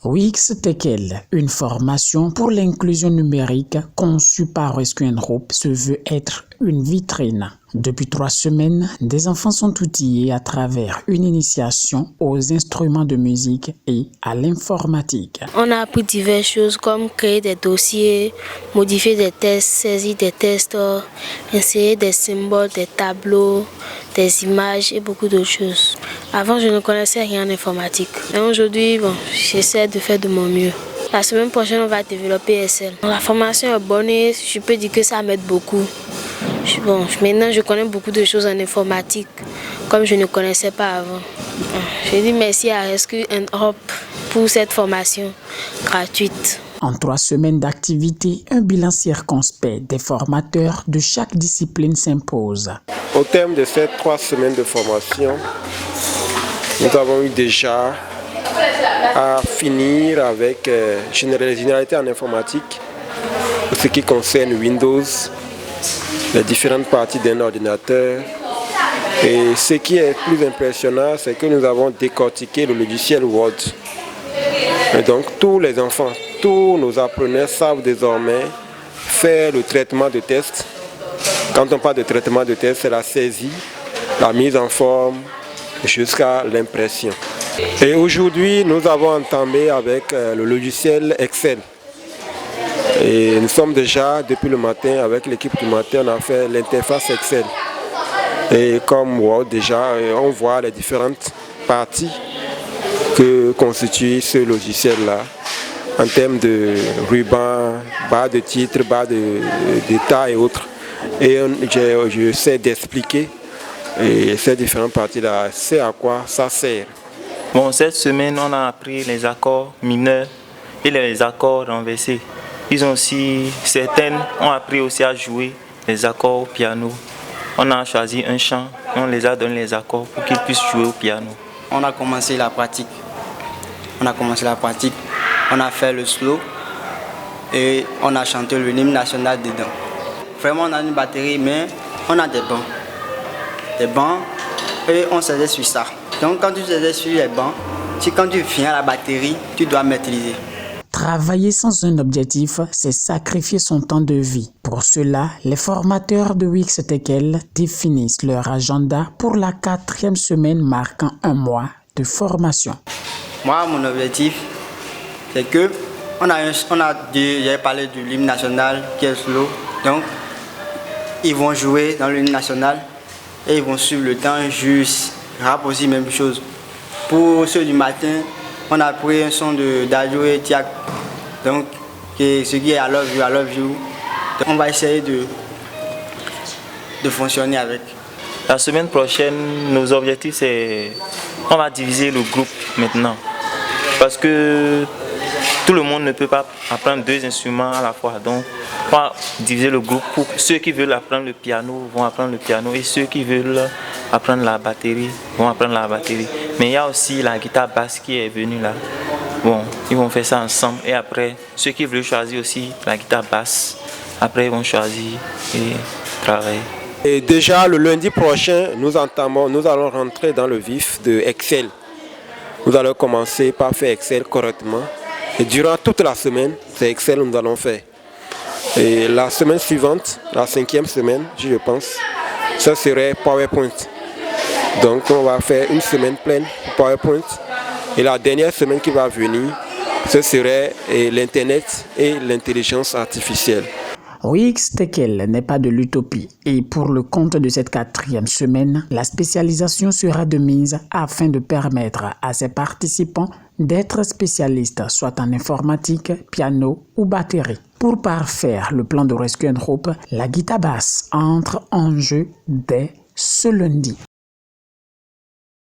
Wix Tekel, une formation pour l'inclusion numérique conçue par Rescue & Hope, se veut être une vitrine. Depuis 3 semaines, des enfants sont outillés à travers une initiation aux instruments de musique et à l'informatique. On a appris diverses choses comme créer des dossiers, modifier des tests, saisir des tests, insérer des symboles, des tableaux, des images et beaucoup d'autres choses. Avant, je ne connaissais rien en informatique. Et aujourd'hui, j'essaie de faire de mon mieux. La semaine prochaine, on va développer Excel. La formation est bonne et je peux dire que ça m'aide beaucoup. Maintenant, je connais beaucoup de choses en informatique, comme je ne connaissais pas avant. Je dis merci à Rescue & Hope pour cette formation gratuite. En 3 semaines d'activité, un bilan circonspect des formateurs de chaque discipline s'impose. Au terme de ces 3 semaines de formation, nous avons eu déjà à finir avec les généralités en informatique, ce qui concerne Windows, les différentes parties d'un ordinateur. Et ce qui est plus impressionnant, c'est que nous avons décortiqué le logiciel Word. Et donc tous les enfants, tous nos apprenants savent désormais faire le traitement de texte. Quand on parle de traitement de texte, c'est la saisie, la mise en forme jusqu'à l'impression. Et aujourd'hui, nous avons entamé avec le logiciel Excel. Et nous sommes déjà, depuis le matin, avec l'équipe du matin, on a fait l'interface Excel. Et comme Word, déjà, on voit les différentes parties que constitue ce logiciel-là, en termes de ruban, barre de titre, barre d'état et autres. Et j'essaie d'expliquer ces différentes parties-là, c'est à quoi ça sert. Cette semaine, on a appris les accords mineurs et les accords renversés. Certaines ont appris aussi à jouer les accords au piano. On a choisi un chant et on les a donné les accords pour qu'ils puissent jouer au piano. On a commencé la pratique. On a fait le slow et on a chanté le hymne national dedans. Vraiment, on a une batterie, mais on a des bancs et on s'aide sur ça. Donc quand tu s'aides sur les bancs, quand tu viens à la batterie, tu dois maîtriser. Travailler sans un objectif, c'est sacrifier son temps de vie. Pour cela, les formateurs de Wix Tekel définissent leur agenda pour la 4e semaine marquant un mois de formation. Moi, mon objectif, c'est que j'ai parlé de l'hymne national qui est slow. Donc, ils vont jouer dans l'hymne national et ils vont suivre le temps juste. Rap aussi, même chose. Pour ceux du matin, on a pris un son d'Adio et Tiak. Donc, ce qui est I love you. Donc, on va essayer de fonctionner avec. La semaine prochaine, nos objectifs, c'est on va diviser le groupe maintenant. Parce que tout le monde ne peut pas apprendre 2 instruments à la fois. Donc, on va diviser le groupe pour ceux qui veulent apprendre le piano vont apprendre le piano et ceux qui veulent apprendre la batterie vont apprendre la batterie. Mais il y a aussi la guitare basse qui est venue là. Ils vont faire ça ensemble et après, ceux qui veulent choisir aussi la guitare basse, après ils vont choisir et travailler. Et déjà le lundi prochain, nous allons rentrer dans le vif de Excel. Nous allons commencer par faire Excel correctement. Et durant toute la semaine, c'est Excel que nous allons faire. Et la semaine suivante, la 5e semaine, je pense, ça serait PowerPoint. Donc on va faire une semaine pleine pour PowerPoint. Et la dernière semaine qui va venir, ce serait l'Internet et l'intelligence artificielle. Wix Tekel n'est pas de l'utopie et pour le compte de cette 4e semaine, la spécialisation sera de mise afin de permettre à ses participants d'être spécialistes soit en informatique, piano ou batterie. Pour parfaire le plan de Rescue & Hope, la guitare basse entre en jeu dès ce lundi.